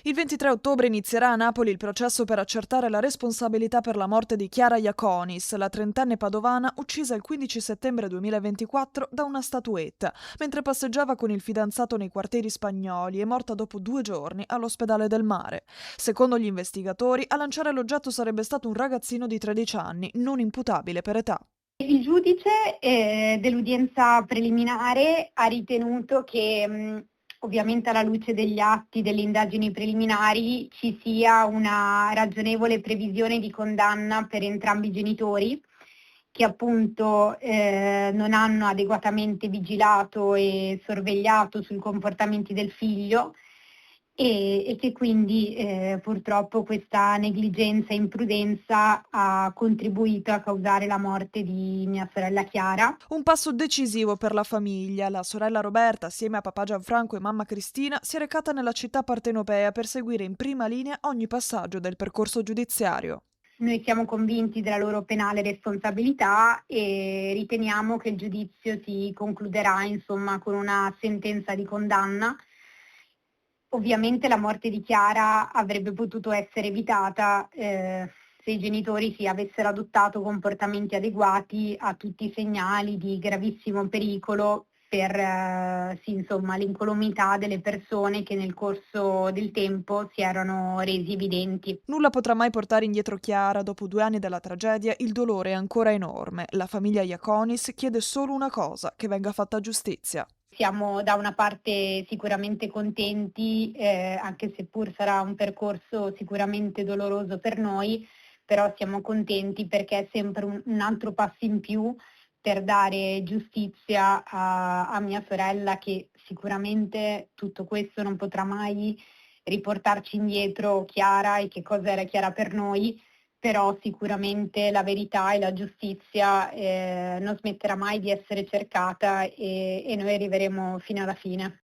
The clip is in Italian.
Il 23 ottobre inizierà a Napoli il processo per accertare la responsabilità per la morte di Chiara Iaconis, la trentenne padovana uccisa il 15 settembre 2024 da una statuetta, mentre passeggiava con il fidanzato nei quartieri spagnoli e morta dopo 2 giorni all'ospedale del Mare. Secondo gli investigatori, a lanciare l'oggetto sarebbe stato un ragazzino di 13 anni, non imputabile per età. Il giudice dell'udienza preliminare ha ritenuto che ovviamente alla luce degli atti delle indagini preliminari ci sia una ragionevole previsione di condanna per entrambi i genitori che appunto non hanno adeguatamente vigilato e sorvegliato sui comportamenti del figlio e che quindi purtroppo questa negligenza e imprudenza ha contribuito a causare la morte di mia sorella Chiara. Un passo decisivo per la famiglia. La sorella Roberta, assieme a papà Gianfranco e mamma Cristina, si è recata nella città partenopea per seguire in prima linea ogni passaggio del percorso giudiziario. Noi siamo convinti della loro penale responsabilità e riteniamo che il giudizio si concluderà, insomma, con una sentenza di condanna. Ovviamente la morte di Chiara avrebbe potuto essere evitata se i genitori si avessero adottato comportamenti adeguati a tutti i segnali di gravissimo pericolo per sì, insomma, l'incolumità delle persone che nel corso del tempo si erano resi evidenti. Nulla potrà mai portare indietro Chiara. Dopo 2 anni dalla tragedia, il dolore è ancora enorme. La famiglia Iaconis chiede solo una cosa: che venga fatta giustizia. Siamo da una parte sicuramente contenti, anche seppur sarà un percorso sicuramente doloroso per noi, però siamo contenti perché è sempre un altro passo in più per dare giustizia a mia sorella, che sicuramente tutto questo non potrà mai riportarci indietro Chiara e che cosa era Chiara per noi, però sicuramente la verità e la giustizia non smetterà mai di essere cercata e noi arriveremo fino alla fine.